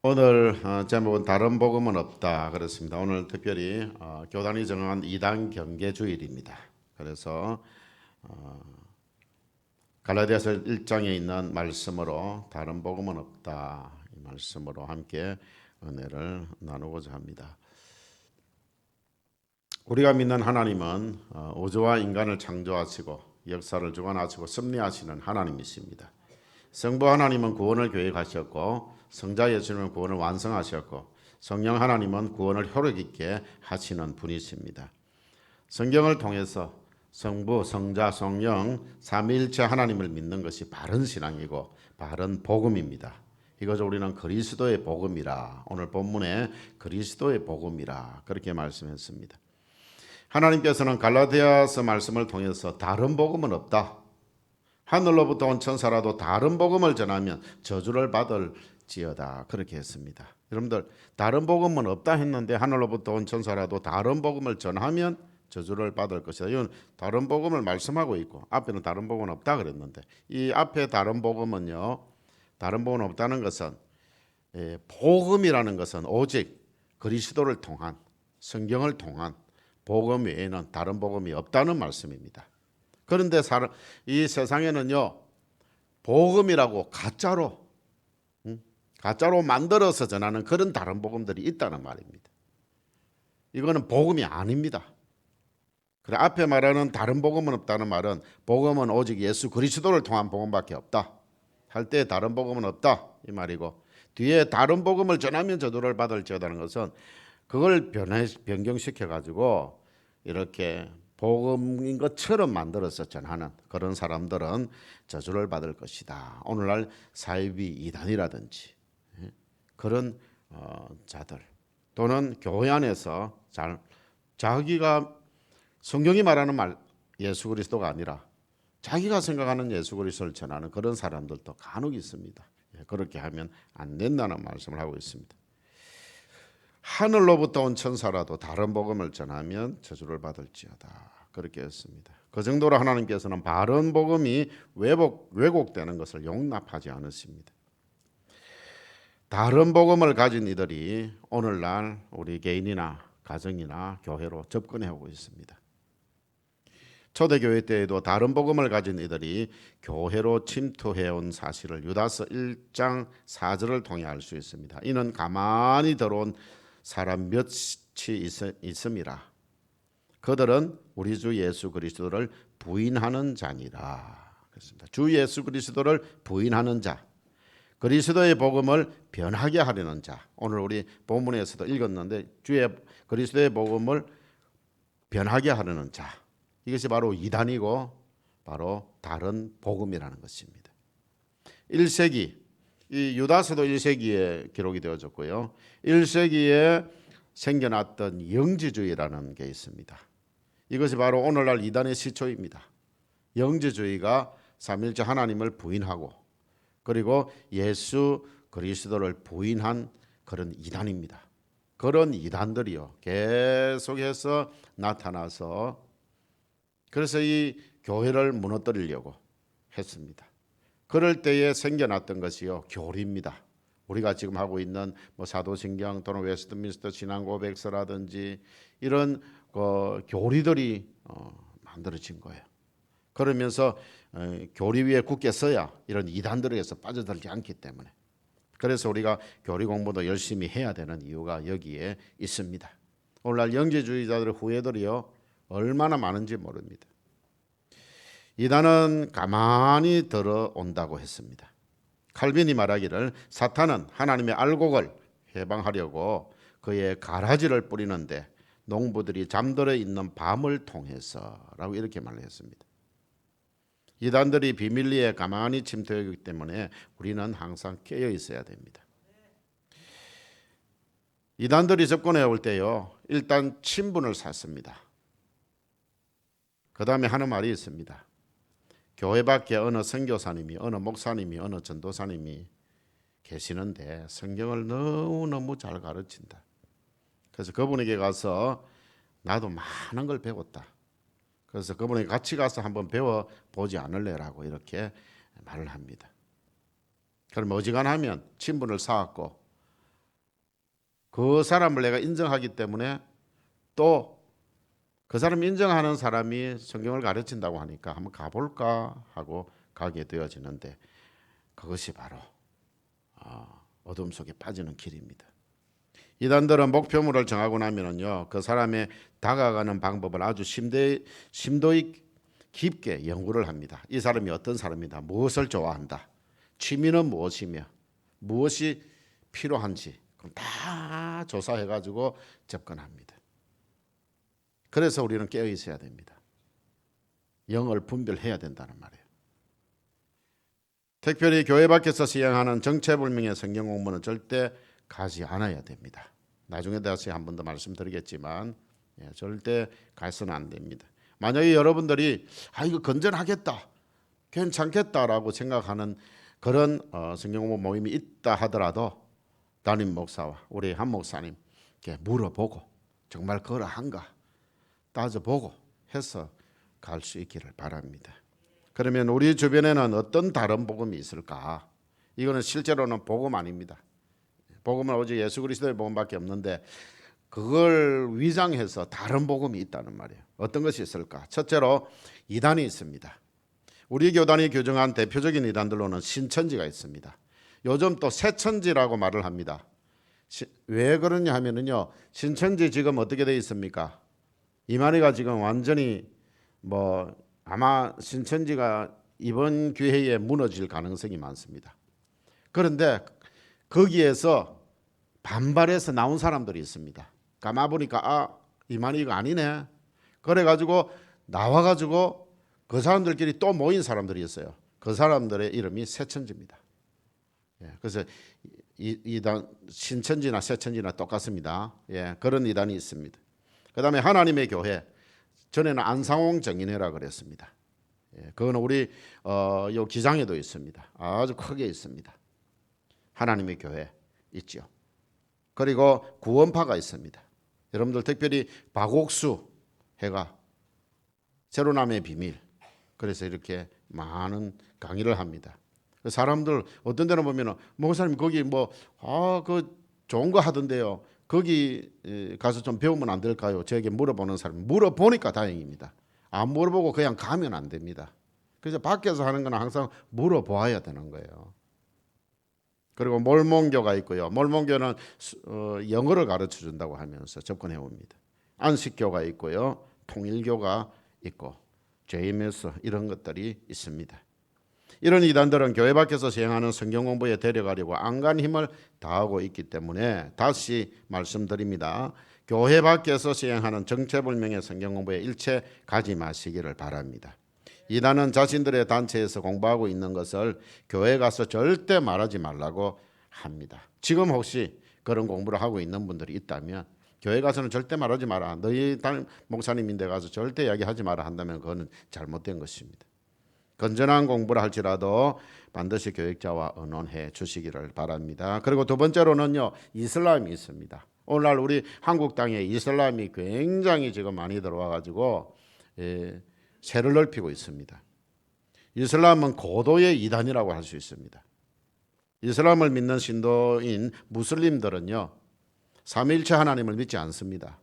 오늘 제목은 다른 복음은 없다 그렇습니다. 오늘 특별히 교단이 정한 2단 경계주일입니다. 그래서 갈라디아서 1장에 있는 말씀으로 다른 복음은 없다 이 말씀으로 함께 은혜를 나누고자 합니다. 우리가 믿는 하나님은 우주와 인간을 창조하시고 역사를 주관하시고 섭리하시는 하나님이십니다. 성부 하나님은 구원을 계획하셨고 성자 예수님은 구원을 완성하셨고 성령 하나님은 구원을 효력 있게 하시는 분이십니다. 성경을 통해서 성부, 성자, 성령 삼위일체 하나님을 믿는 것이 바른 신앙이고 바른 복음입니다. 이것을 우리는 그리스도의 복음이라, 오늘 본문에 그리스도의 복음이라 그렇게 말씀했습니다. 하나님께서는 갈라디아서 말씀을 통해서 다른 복음은 없다. 하늘로부터 온 천사라도 다른 복음을 전하면 저주를 받을지어다 그렇게 했습니다. 여러분들 다른 복음은 없다 했는데 하늘로부터 온 천사라도 다른 복음을 전하면 저주를 받을 것이다. 이건 다른 복음을 말씀하고 있고 앞에는 다른 복음은 없다 그랬는데 이 앞에 다른 복음은요. 다른 복음은 없다는 것은 복음이라는 것은 오직 그리스도를 통한 성경을 통한 복음 외에는 다른 복음이 없다는 말씀입니다. 그런데 이 세상에는요 복음이라고 가짜로 만들어서 전하는 그런 다른 복음들이 있다는 말입니다. 이거는 복음이 아닙니다. 그래 앞에 말하는 다른 복음은 없다는 말은 복음은 오직 예수 그리스도를 통한 복음밖에 없다 할 때 다른 복음은 없다 이 말이고, 뒤에 다른 복음을 전하면 저주를 받을지어다는 것은 그걸 변경시켜 가지고 이렇게 복음인 것처럼 만들어서 전하는 그런 사람들은 저주를 받을 것이다. 오늘날 사이비 이단이라든지 그런 자들 또는 교회 안에서 자기가 성경이 말하는 말 예수 그리스도가 아니라 자기가 생각하는 예수 그리스도를 전하는 그런 사람들도 간혹 있습니다. 그렇게 하면 안 된다는 말씀을 하고 있습니다. 하늘로부터 온 천사라도 다른 복음을 전하면 저주를 받을지어다 그렇게 했습니다. 그 정도로 하나님께서는 바른 복음이 왜곡되는 것을 용납하지 않으십니다. 다른 복음을 가진 이들이 오늘날 우리 개인이나 가정이나 교회로 접근해 오고 있습니다. 초대교회 때에도 다른 복음을 가진 이들이 교회로 침투해온 사실을 유다서 1장 4절을 통해 알 수 있습니다. 이는 가만히 들어온 사람 몇이 있음이라. 그들은 우리 주 예수 그리스도를 부인하는 자니라. 그렇습니다. 주 예수 그리스도를 부인하는 자, 그리스도의 복음을 변하게 하려는 자. 오늘 우리 본문에서도 읽었는데 그리스도의 복음을 변하게 하려는 자. 이것이 바로 이단이고 바로 다른 복음이라는 것입니다. 1세기 이 유다서도 1세기에 기록이 되어졌고요. 1세기에 생겨났던 영지주의라는 게 있습니다. 이것이 바로 오늘날 이단의 시초입니다. 영지주의가 삼위일체 하나님을 부인하고 그리고 예수 그리스도를 부인한 그런 이단입니다. 그런 이단들이요 계속해서 나타나서 그래서 이 교회를 무너뜨리려고 했습니다. 그럴 때에 생겨났던 것이요 교리입니다. 우리가 지금 하고 있는 사도신경 또는 웨스트민스터 신앙고백서라든지 이런 교리들이 만들어진 거예요. 그러면서 교리 위에 굳게 서야 이런 이단들에게서 빠져들지 않기 때문에, 그래서 우리가 교리 공부도 열심히 해야 되는 이유가 여기에 있습니다. 오늘날 영지주의자들의 후예들이요 얼마나 많은지 모릅니다. 이단은 가만히 들어온다고 했습니다. 칼빈이 말하기를 사탄은 하나님의 알곡을 해방하려고 그의 가라지를 뿌리는데 농부들이 잠들어 있는 밤을 통해서라고 이렇게 말했습니다. 이단들이 비밀리에 가만히 침투하기 때문에 우리는 항상 깨어 있어야 됩니다. 이단들이 접근해 올 때요 일단 친분을 샀습니다. 그 다음에 하는 말이 있습니다. 교회 밖에 어느 선교사님이 어느 목사님이 어느 전도사님이 계시는데 성경을 너무너무 잘 가르친다. 그래서 그분에게 가서 나도 많은 걸 배웠다. 그래서 그분에게 같이 가서 한번 배워보지 않을래라고 이렇게 말을 합니다. 그럼 어지간하면 친분을 쌓았고 그 사람을 내가 인정하기 때문에 또 그 사람 인정하는 사람이 성경을 가르친다고 하니까 한번 가볼까 하고 가게 되어지는데 그것이 바로 어둠 속에 빠지는 길입니다. 이단들은 목표물을 정하고 나면은요 그 사람의 다가가는 방법을 아주 심도 깊게 연구를 합니다. 이 사람이 어떤 사람이다, 무엇을 좋아한다, 취미는 무엇이며 무엇이 필요한지 그럼 다 조사해가지고 접근합니다. 그래서 우리는 깨어 있어야 됩니다. 영을 분별해야 된다는 말이에요. 특별히 교회 밖에서 시행하는 정체불명의 성경 공부는 절대 가지 않아야 됩니다. 나중에 다시 한 번 더 말씀드리겠지만 절대 가서는 안 됩니다. 만약에 여러분들이 이거 건전하겠다, 괜찮겠다라고 생각하는 그런 성경 공부 모임이 있다 하더라도 담임 목사와 우리 한 목사님께 물어보고 정말 그러한가 따져보고 해서 갈 수 있기를 바랍니다. 그러면 우리 주변에는 어떤 다른 복음이 있을까? 이거는 실제로는 복음 아닙니다. 복음은 오직 예수 그리스도의 복음밖에 없는데 그걸 위장해서 다른 복음이 있다는 말이에요. 어떤 것이 있을까? 첫째로 이단이 있습니다. 우리 교단이 규정한 대표적인 이단들로는 신천지가 있습니다. 요즘 또 새천지라고 말을 합니다. 왜 그러냐 하면은요, 신천지 지금 어떻게 되어 있습니까? 이만희가 지금 완전히 아마 신천지가 이번 기회에 무너질 가능성이 많습니다. 그런데 거기에서 반발해서 나온 사람들이 있습니다. 가만 보니까 이만희가 아니네. 그래가지고 나와가지고 그 사람들끼리 또 모인 사람들이 있어요. 그 사람들의 이름이 새천지입니다. 그래서 이단 신천지나 새천지나 똑같습니다. 그런 이단이 있습니다. 그 다음에 하나님의 교회, 전에는 안상홍 정인회라 그랬습니다. 그거는 우리 요 기장에도 있습니다. 아주 크게 있습니다. 하나님의 교회 있죠. 그리고 구원파가 있습니다. 여러분들 특별히 박옥수 해가 새로남의 비밀, 그래서 이렇게 많은 강의를 합니다. 사람들 어떤 데는 보면은 목사님 거기 그 좋은 거 하던데요, 거기 가서 좀 배우면 안 될까요? 저에게 물어보는 사람, 물어보니까 다행입니다. 안 물어보고 그냥 가면 안 됩니다. 그래서 밖에서 하는 건 항상 물어보아야 되는 거예요. 그리고 몰몬교가 있고요. 몰몬교는 영어를 가르쳐 준다고 하면서 접근해 옵니다. 안식교가 있고요. 통일교가 있고 JMS 이런 것들이 있습니다. 이런 이단들은 교회 밖에서 시행하는 성경 공부에 데려가려고 안간 힘을 다하고 있기 때문에 다시 말씀드립니다. 교회 밖에서 시행하는 정체불명의 성경 공부에 일체 가지 마시기를 바랍니다. 이단은 자신들의 단체에서 공부하고 있는 것을 교회 가서 절대 말하지 말라고 합니다. 지금 혹시 그런 공부를 하고 있는 분들이 있다면 교회 가서는 절대 말하지 마라, 너희 담임 목사님인데 가서 절대 이야기하지 마라 한다면 그거는 잘못된 것입니다. 건전한 공부를 할지라도 반드시 교육자와 의논해 주시기를 바랍니다. 그리고 두 번째로는요, 이슬람이 있습니다. 오늘날 우리 한국 땅에 이슬람이 굉장히 지금 많이 들어와 가지고 세를 넓히고 있습니다. 이슬람은 고도의 이단이라고 할 수 있습니다. 이슬람을 믿는 신도인 무슬림들은요, 삼위일체 하나님을 믿지 않습니다.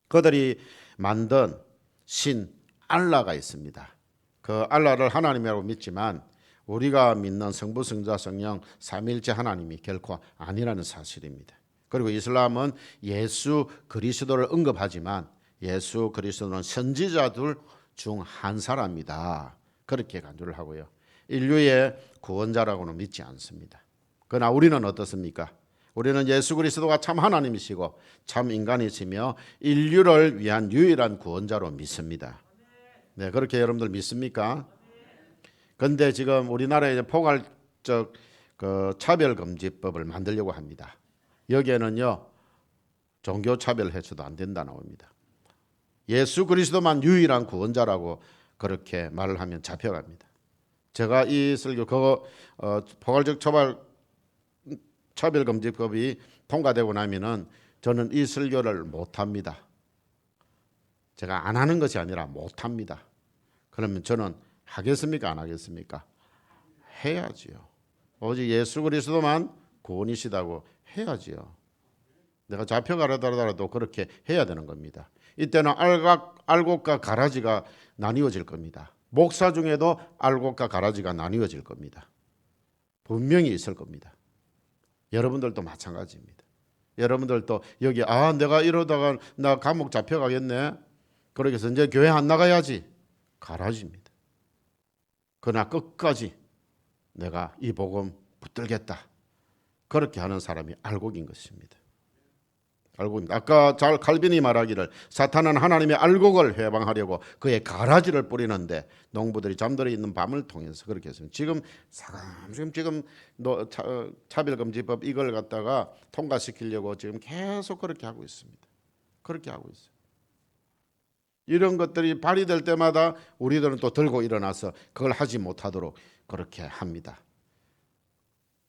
그들이 만든 신 알라가 있습니다. 그 알라를 하나님이라고 믿지만 우리가 믿는 성부, 성자, 성령 삼위일체 하나님이 결코 아니라는 사실입니다. 그리고 이슬람은 예수 그리스도를 언급하지만 예수 그리스도는 선지자들 중 한 사람이다, 그렇게 간주를 하고요. 인류의 구원자라고는 믿지 않습니다. 그러나 우리는 어떻습니까? 우리는 예수 그리스도가 참 하나님이시고 참 인간이시며 인류를 위한 유일한 구원자로 믿습니다. 네, 그렇게 여러분들 믿습니까? 그런데 지금 우리나라에 포괄적 차별금지법을 만들려고 합니다. 여기에는요, 종교 차별해서도 안 된다 나옵니다. 예수 그리스도만 유일한 구원자라고 그렇게 말을 하면 잡혀갑니다. 제가 이 설교 포괄적 차별금지법이 통과되고 나면은 저는 이 설교를 못합니다. 제가 안 하는 것이 아니라 못합니다. 그러면 저는 하겠습니까? 안 하겠습니까? 해야지요. 오직 예수 그리스도만 구원이시다고 해야지요. 내가 잡혀가더라도 그렇게 해야 되는 겁니다. 이때는 알곡과 가라지가 나뉘어질 겁니다. 목사 중에도 알곡과 가라지가 나뉘어질 겁니다. 분명히 있을 겁니다. 여러분들도 마찬가지입니다. 여러분들도 여기 내가 이러다가 나 감옥 잡혀가겠네. 그러기 위해서 이제 교회 안 나가야지. 가라지입니다. 그러나 끝까지 내가 이 복음 붙들겠다. 그렇게 하는 사람이 알곡인 것입니다. 알곡입니다. 아까 칼빈이 말하기를 사탄은 하나님의 알곡을 해방하려고 그의 가라지를 뿌리는데 농부들이 잠들어 있는 밤을 통해서 그렇게 했습니다. 지금 차별금지법 이걸 갖다가 통과시키려고 지금 계속 그렇게 하고 있습니다. 그렇게 하고 있어요. 이런 것들이 발휘될 때마다 우리들은 또 들고 일어나서 그걸 하지 못하도록 그렇게 합니다.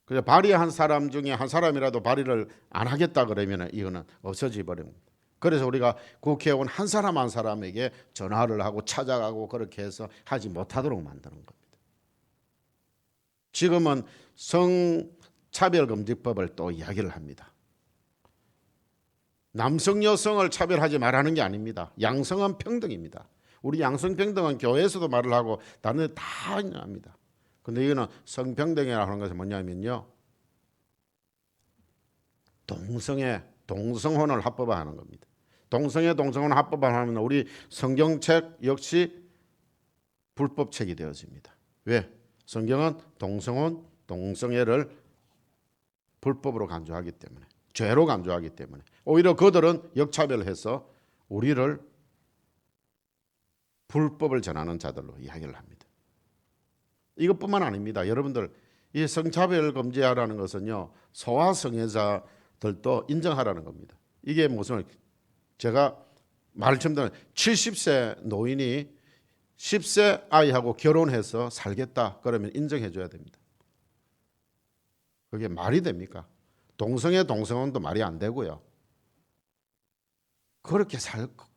그래서 발의한 사람 중에 한 사람이라도 발의를 안 하겠다 그러면 이거는 없어져 버립니다. 그래서 우리가 국회의원 한 사람 한 사람에게 전화를 하고 찾아가고 그렇게 해서 하지 못하도록 만드는 겁니다. 지금은 성차별금지법을 또 이야기를 합니다. 남성 여성을 차별하지 말라는 게 아닙니다. 양성은 평등입니다. 우리 양성평등은 교회에서도 말을 하고 다른 데 다 합니다. 근데 이거는 성평등이라고 하는 것은 뭐냐면요, 동성애, 동성혼을 합법화하는 겁니다. 동성애, 동성혼을 합법화하면 우리 성경책 역시 불법책이 되어집니다. 왜? 성경은 동성혼, 동성애를 불법으로 간주하기 때문에, 죄로 간주하기 때문에 오히려 그들은 역차별해서 우리를 불법을 전하는 자들로 이야기를 합니다. 이것뿐만 아닙니다. 여러분들, 이 성차별 금지하라는 것은요, 소아성애자들도 인정하라는 겁니다. 이게 무슨, 제가 말씀드린 70세 노인이 10세 아이하고 결혼해서 살겠다 그러면 인정해 줘야 됩니다. 그게 말이 됩니까? 동성애 동성혼도 말이 안 되고요. 그렇게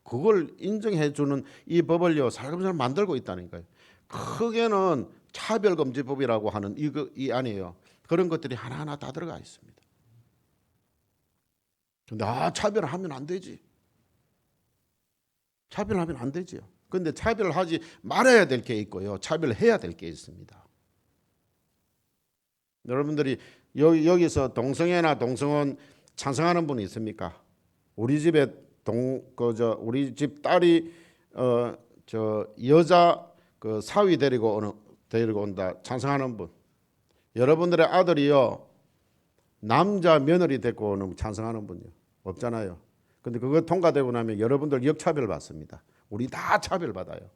그걸 인정해 주는 이 법을요, 살금살금 만들고 있다니까요. 크게는 차별금지법이라고 하는 이 안에요, 그런 것들이 하나하나 다 들어가 있습니다. 근데 차별하면 안 되지. 차별하면 안 되지요. 근데 차별하지 말아야 될 게 있고요, 차별해야 될 게 있습니다. 여러분들이 여기서 동성애나 동성혼 찬성하는 분이 있습니까? 우리 집에 우리 집 딸이 여자 사위 데리고 온다 찬성하는 분. 여러분들의 아들이요, 남자 며느리 데리고 오는 찬성하는 분요 없잖아요. 근데 그거 통과되고 나면 여러분들 역차별 받습니다. 우리 다 차별받아요.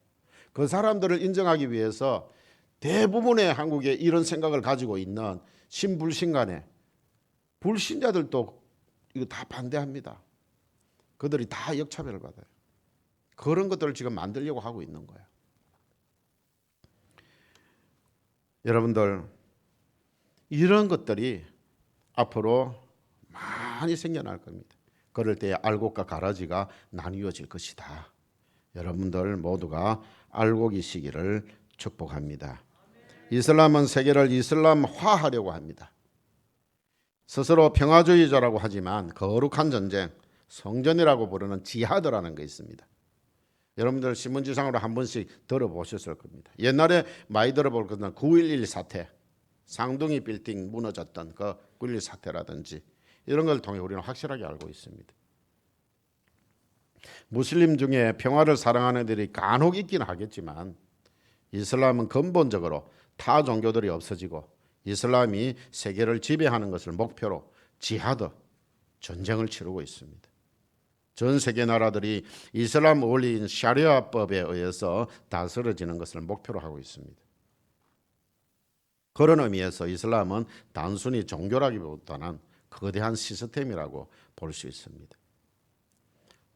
그 사람들을 인정하기 위해서 대부분의 한국에 이런 생각을 가지고 있는 신불신간에 불신자들도 이거 다 반대합니다. 그들이 다 역차별을 받아요. 그런 것들을 지금 만들려고 하고 있는 거예요. 여러분들, 이런 것들이 앞으로 많이 생겨날 겁니다. 그럴 때 알곡과 가라지가 나뉘어질 것이다. 여러분들 모두가 알곡이시기를 축복합니다. 이슬람은 세계를 이슬람화하려고 합니다. 스스로 평화주의자라고 하지만 거룩한 전쟁, 성전이라고 부르는 지하드라는 게 있습니다. 여러분들 신문지상으로 한 번씩 들어보셨을 겁니다. 옛날에 많이 들어볼 것은 9.11 사태, 쌍둥이 빌딩 무너졌던 그 9.11 사태라든지 이런 걸 통해 우리는 확실하게 알고 있습니다. 무슬림 중에 평화를 사랑하는 들이 간혹 있긴 하겠지만 이슬람은 근본적으로 타 종교들이 없어지고 이슬람이 세계를 지배하는 것을 목표로 지하드, 전쟁을 치르고 있습니다. 전 세계 나라들이 이슬람 원리인 샤리아법에 의해서 다스려지는 것을 목표로 하고 있습니다. 그런 의미에서 이슬람은 단순히 종교라기보다는 거대한 시스템이라고 볼 수 있습니다.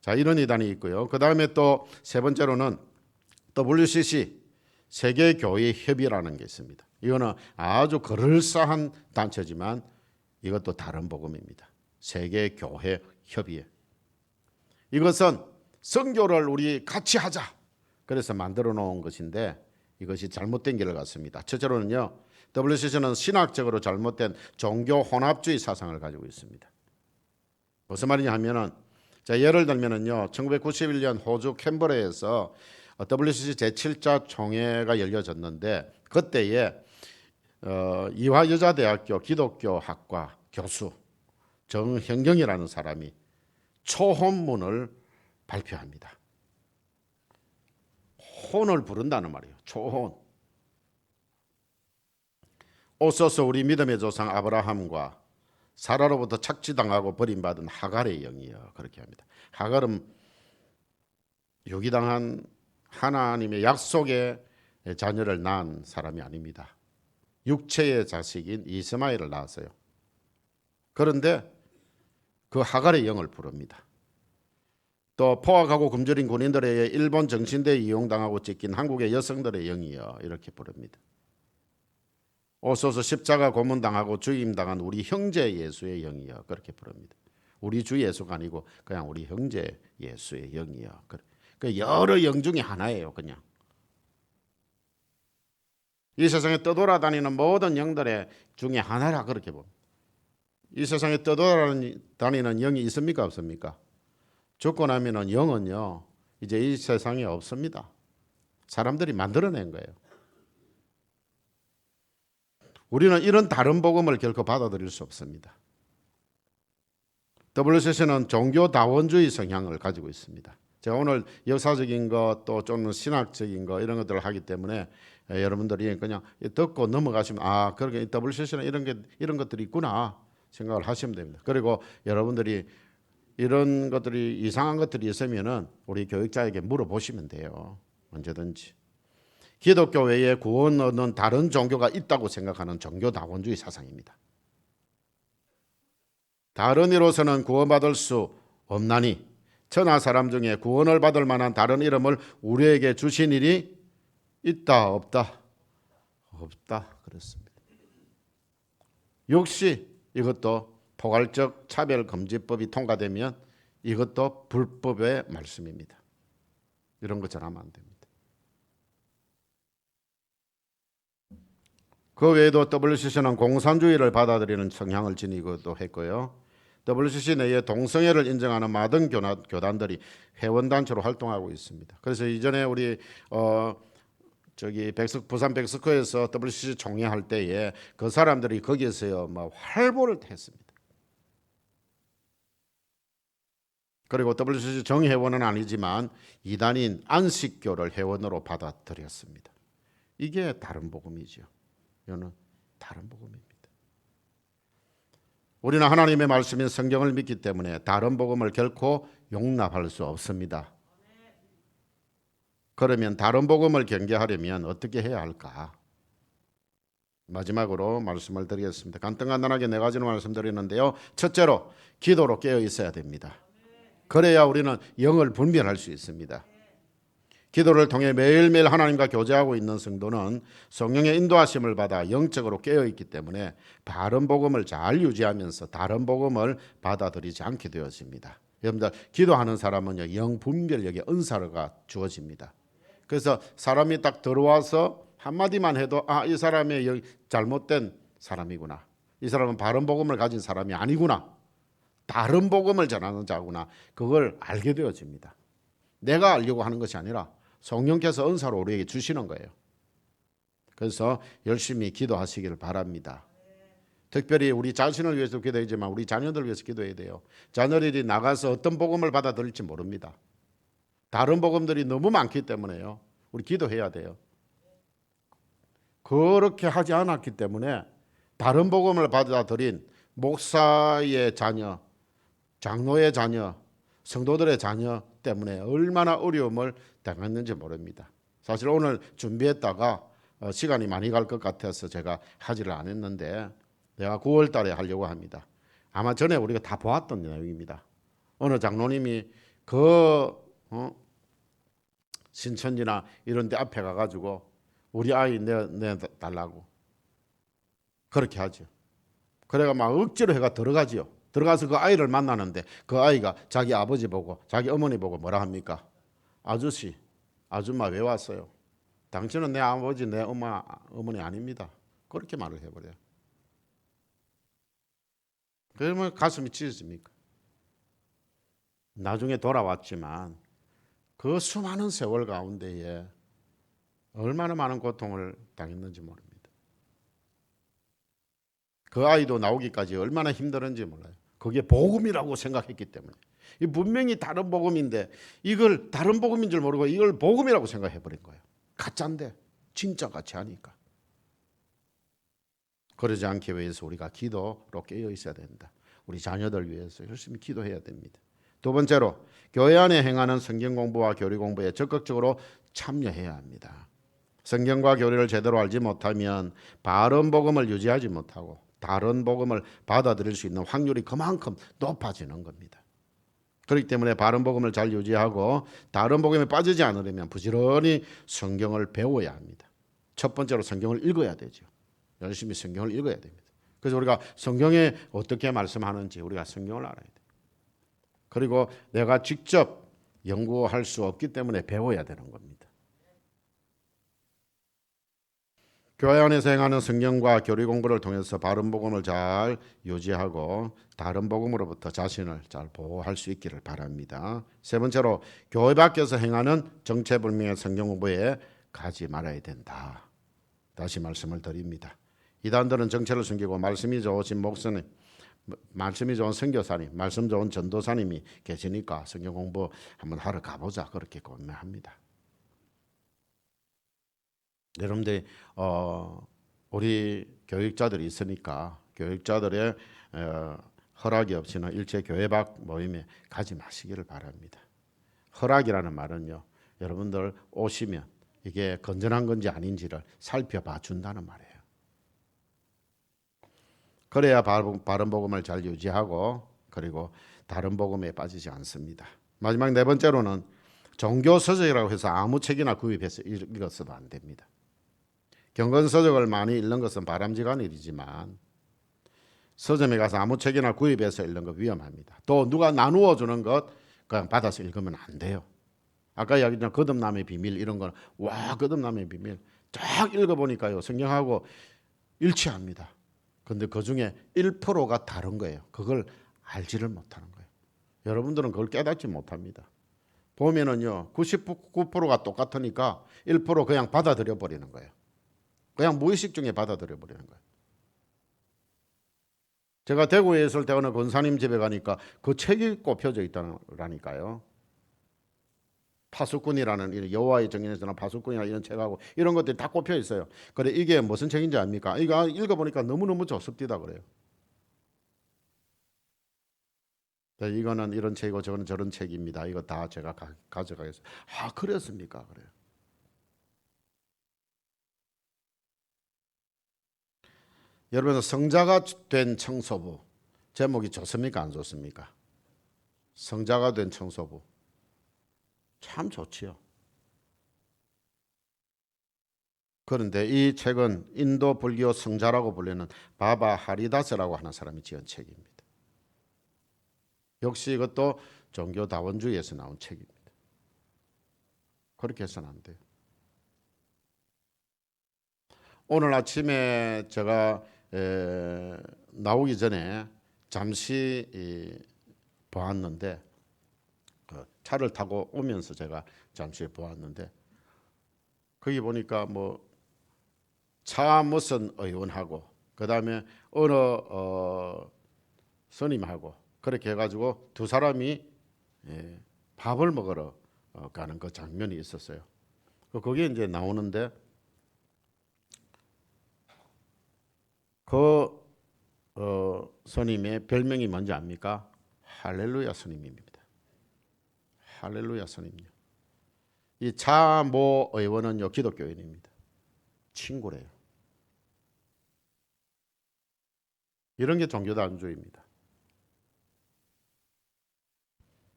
자, 이런 이단이 있고요. 그 다음에 또 세 번째로는 WCC, 세계교회협의라는 게 있습니다. 이거는 아주 그럴싸한 단체지만 이것도 다른 복음입니다. 세계교회협의회. 이것은 선교를 우리 같이 하자, 그래서 만들어 놓은 것인데 이것이 잘못된 길을 갔습니다. 첫째로는요, WCC는 신학적으로 잘못된 종교 혼합주의 사상을 가지고 있습니다. 무슨 말이냐 하면은, 자, 예를 들면은요, 1991년 호주 캔버라에서 WCC 제7차 총회가 열려졌는데, 그때에 이화여자대학교 기독교학과 교수 정현경이라는 사람이 초혼문을 발표합니다. 혼을 부른다는 말이에요. 초혼. 오소서 우리 믿음의 조상 아브라함과 사라로부터 착취당하고 버림받은 하갈의 영이여. 그렇게 합니다. 하갈은 유기당한 하나님의 약속의 자녀를 낳은 사람이 아닙니다. 육체의 자식인 이스마엘을 낳았어요. 그런데 그 하갈의 영을 부릅니다. 또 포악하고 굶주린 군인들에 의해 일본 정신대에 이용당하고 찢긴 한국의 여성들의 영이여. 이렇게 부릅니다. 오소서 십자가 고문당하고 주임당한 우리 형제 예수의 영이여. 그렇게 부릅니다. 우리 주 예수가 아니고 그냥 우리 형제 예수의 영이여. 그 여러 영 중에 하나예요. 그냥 이 세상에 떠돌아다니는 모든 영들의 중에 하나라 그렇게 봅니다. 이 세상에 떠돌아다니는 영이 있습니까? 없습니까? 죽고 나면은 영은요 이제 이 세상에 없습니다. 사람들이 만들어낸 거예요. 우리는 이런 다른 복음을 결코 받아들일 수 없습니다. WCC는 종교다원주의 성향을 가지고 있습니다. 제가 오늘 역사적인 것 또 좀 신학적인 것 이런 것들을 하기 때문에 여러분들이 그냥 듣고 넘어가시면 아 그렇게 WCC는 이런 것들이 있구나 생각을 하시면 됩니다. 그리고 여러분들이 이런 것들이 이상한 것들이 있으면은 우리 교육자에게 물어보시면 돼요. 언제든지. 기독교 외에 구원 얻는 다른 종교가 있다고 생각하는 종교다원주의 사상입니다. 다른 이로서는 구원받을 수 없나니 천하 사람 중에 구원을 받을 만한 다른 이름을 우리에게 주신 일이 있다 없다? 없다 그렇습니다. 역시 이것도 포괄적 차별금지법이 통과되면 이것도 불법의 말씀입니다. 이런 거 전하면 안 됩니다. 그 외에도 WCC는 공산주의를 받아들이는 성향을 지니기도 했고요. WCC 내에 동성애를 인정하는 많은 교단들이 회원단체로 활동하고 있습니다. 그래서 이전에 우리 부산 백스코에서 WCC 총회할 때에 그 사람들이 거기에서 막 활보를 했습니다. 그리고 WCC 정회원은 아니지만 이단인 안식교를 회원으로 받아들였습니다. 이게 다른 복음이죠. 이거는 다른 복음입니다. 우리는 하나님의 말씀인 성경을 믿기 때문에 다른 복음을 결코 용납할 수 없습니다. 그러면 다른 복음을 경계하려면 어떻게 해야 할까? 마지막으로 말씀을 드리겠습니다. 간단하게 네 가지로 말씀드리는데요. 첫째로 기도로 깨어 있어야 됩니다. 그래야 우리는 영을 분별할 수 있습니다. 기도를 통해 매일매일 하나님과 교제하고 있는 성도는 성령의 인도하심을 받아 영적으로 깨어있기 때문에 바른 복음을 잘 유지하면서 다른 복음을 받아들이지 않게 되어집니다. 여러분들 기도하는 사람은 영 분별력의 은사가 주어집니다. 그래서 사람이 딱 들어와서 한마디만 해도 이 사람이 잘못된 사람이구나. 이 사람은 바른 복음을 가진 사람이 아니구나. 다른 복음을 전하는 자구나. 그걸 알게 되어집니다. 내가 알려고 하는 것이 아니라 성령께서 은사로 우리에게 주시는 거예요. 그래서 열심히 기도하시기를 바랍니다. 특별히 우리 자신을 위해서 기도하지만 우리 자녀들 위해서 기도해야 돼요. 자녀들이 나가서 어떤 복음을 받아들일지 모릅니다. 다른 복음들이 너무 많기 때문에요. 우리 기도해야 돼요. 그렇게 하지 않았기 때문에 다른 복음을 받아들인 목사의 자녀, 장로의 자녀, 성도들의 자녀 때문에 얼마나 어려움을 당했는지 모릅니다. 사실 오늘 준비했다가 시간이 많이 갈 것 같아서 제가 하지를 안 했는데 내가 9월 달에 하려고 합니다. 아마 전에 우리가 다 보았던 내용입니다. 어느 장로님이 신천지나 이런 데 앞에 가가지고 우리 아이 내달라고 그렇게 하죠. 그래가 막 억지로 해가 들어가지요. 들어가서 그 아이를 만나는데 그 아이가 자기 아버지 보고 자기 어머니 보고 뭐라 합니까? 아저씨, 아줌마 왜 왔어요? 당신은 내 아버지, 내 어머니 아닙니다. 그렇게 말을 해버려요. 그러면 가슴이 찢어집니까? 나중에 돌아왔지만 그 수많은 세월 가운데에 얼마나 많은 고통을 당했는지 모릅니다. 그 아이도 나오기까지 얼마나 힘들었는지 몰라요. 그게 복음이라고 생각했기 때문에. 이 분명히 다른 복음인데 이걸 다른 복음인 줄 모르고 이걸 복음이라고 생각해버린 거예요. 가짜인데 진짜 같이 하니까. 그러지 않기 위해서 우리가 기도로 깨어 있어야 된다. 우리 자녀들 위해서 열심히 기도해야 됩니다. 두 번째로 교회 안에 행하는 성경 공부와 교리 공부에 적극적으로 참여해야 합니다. 성경과 교리를 제대로 알지 못하면 바른 복음을 유지하지 못하고 다른 복음을 받아들일 수 있는 확률이 그만큼 높아지는 겁니다. 그렇기 때문에 바른 복음을 잘 유지하고 다른 복음에 빠지지 않으려면 부지런히 성경을 배워야 합니다. 첫 번째로 성경을 읽어야 되죠. 열심히 성경을 읽어야 됩니다. 그래서 우리가 성경에 어떻게 말씀하는지 우리가 성경을 알아야 돼요. 그리고 내가 직접 연구할 수 없기 때문에 배워야 되는 겁니다. 교회 안에서 행하는 성경과 교리 공부를 통해서 바른 복음을 잘 유지하고 다른 복음으로부터 자신을 잘 보호할 수 있기를 바랍니다. 세 번째로 교회 밖에서 행하는 정체불명의 성경 공부에 가지 말아야 된다. 다시 말씀을 드립니다. 이단들은 정체를 숨기고 말씀이 좋으신 목사님, 말씀이 좋은 선교사님, 말씀 좋은 전도사님이 계시니까 성경 공부 한번 하러 가보자 그렇게 권면합니다. 여러분들 우리 교육자들이 있으니까 교육자들의 허락이 없이는 일체 교회 밖 모임에 가지 마시기를 바랍니다. 허락이라는 말은요, 여러분들 오시면 이게 건전한 건지 아닌지를 살펴봐 준다는 말이에요. 그래야 바른 복음을 잘 유지하고 그리고 다른 복음에 빠지지 않습니다. 마지막 네 번째로는 종교 서적이라고 해서 아무 책이나 구입해서 읽어서도 안 됩니다. 경건 서적을 많이 읽는 것은 바람직한 일이지만 서점에 가서 아무 책이나 구입해서 읽는 거 위험합니다. 또 누가 나누어 주는 것 그냥 받아서 읽으면 안 돼요. 아까 이야기했던 거듭남의 비밀 이런 거는 와 거듭남의 비밀 쫙 읽어보니까요 성경하고 일치합니다. 근데 그 중에 1%가 다른 거예요. 그걸 알지를 못하는 거예요. 여러분들은 그걸 깨닫지 못합니다. 보면은요 99%가 똑같으니까 1% 그냥 받아들여 버리는 거예요. 그냥 무의식 중에 받아들여 버리는 거예요. 제가 대구에 있을 때 어느 권사님 집에 가니까 그 책이 꼽혀져 있다니까요. 파수꾼이라는 여호와의 정인에서나 파수꾼이나 이런 책하고 이런 것들이 다 꼽혀 있어요. 그래 이게 무슨 책인지 압니까? 이거 읽어보니까 너무너무 좋습니다 그래요. 이거는 이런 책이고 저거는 저런 책입니다. 이거 다 제가 가져가겠습니다. 아 그랬습니까? 그래요. 여러분 성자가 된 청소부 제목이 좋습니까? 안 좋습니까? 성자가 된 청소부 참 좋지요. 그런데 이 책은 인도 불교 성자라고 불리는 바바 하리다스라고 하는 사람이 지은 책입니다. 역시 이것도 종교 다원주의에서 나온 책입니다. 그렇게 해서는 안 돼요. 오늘 아침에 제가 나오기 전에 잠시 보았는데 차를 타고 오면서 제가 잠시 보았는데 거기 보니까 뭐 차 무슨 의원하고 그 다음에 어느 스님하고 그렇게 해가지고 두 사람이 밥을 먹으러 가는 그 장면이 있었어요. 거기에 이제 나오는데 그 스님의 별명이 뭔지 압니까? 할렐루야 스님입니다. 할렐루야 스님요. 이 차모 의원은요 기독교인입니다. 친구래요. 이런 게 종교다원주의입니다.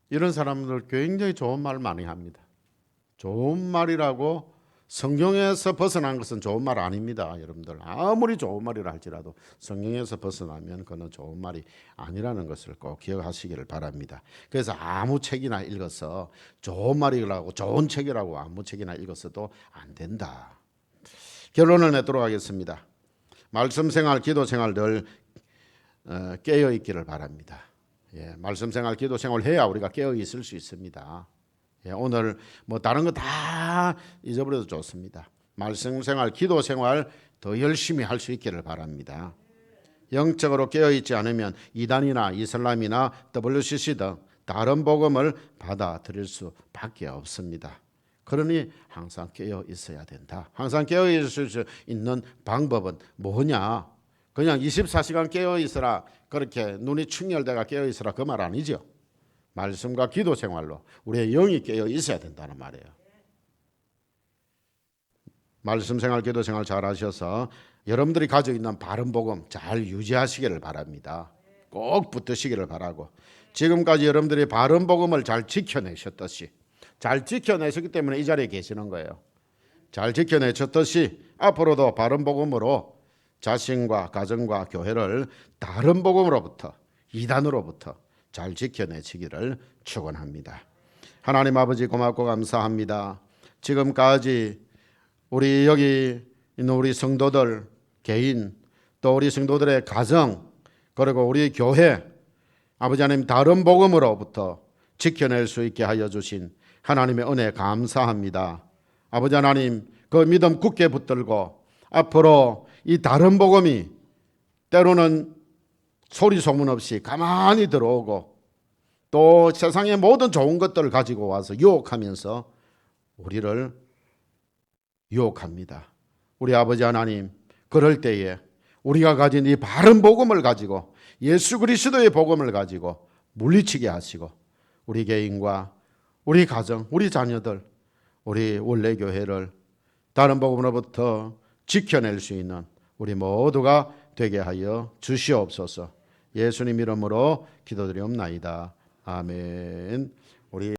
이런 사람들 굉장히 좋은 말 많이 합니다. 좋은 말이라고 성경에서 벗어난 것은 좋은 말 아닙니다. 여러분들 아무리 좋은 말이라 할지라도 성경에서 벗어나면 그건 좋은 말이 아니라는 것을 꼭 기억하시기를 바랍니다. 그래서 아무 책이나 읽어서 좋은 말이라고 좋은 책이라고 아무 책이나 읽어서도 안 된다. 결론을 맺도록 하겠습니다. 말씀 생활, 기도 생활 늘 깨어 있기를 바랍니다. 말씀 생활, 기도 생활 해야 우리가 깨어 있을 수 있습니다. 오늘 뭐 다른 거 다 잊어버려도 좋습니다. 말씀 생활, 기도 생활 더 열심히 할 수 있기를 바랍니다. 영적으로 깨어 있지 않으면 이단이나 이슬람이나 WCC 등 다른 복음을 받아들일 수밖에 없습니다. 그러니 항상 깨어 있어야 된다. 항상 깨어 있을 수 있는 방법은 뭐냐? 그냥 24시간 깨어 있으라, 그렇게 눈이 충혈돼가 깨어 있으라, 그 말 아니죠. 말씀과 기도 생활로 우리의 영이 깨어 있어야 된다는 말이에요. 말씀 생활, 기도 생활 잘 하셔서 여러분들이 가지고 있는 바른 복음 잘 유지하시기를 바랍니다. 꼭 붙드시기를 바라고, 지금까지 여러분들이 바른 복음을 잘 지켜내셨듯이, 잘 지켜내셨기 때문에 이 자리에 계시는 거예요. 잘 지켜내셨듯이 앞으로도 바른 복음으로 자신과 가정과 교회를 다른 복음으로부터, 이단으로부터 잘 지켜내시기를 축원합니다. 하나님 아버지, 고맙고 감사합니다. 지금까지 우리 여기 있는 우리 성도들 개인, 또 우리 성도들의 가정, 그리고 우리 교회, 아버지 하나님 다른 복음으로부터 지켜낼 수 있게 하여 주신 하나님의 은혜 감사합니다. 아버지 하나님, 그 믿음 굳게 붙들고 앞으로 이 다른 복음이 때로는 소리 소문 없이 가만히 들어오고, 또 세상의 모든 좋은 것들을 가지고 와서 유혹하면서 우리를 유혹합니다. 우리 아버지 하나님, 그럴 때에 우리가 가진 이 바른 복음을 가지고, 예수 그리스도의 복음을 가지고 물리치게 하시고, 우리 개인과 우리 가정, 우리 자녀들, 우리 원래 교회를 다른 복음으로부터 지켜낼 수 있는 우리 모두가 되게 하여 주시옵소서. 예수님 이름으로 기도드리옵나이다. 아멘. 우리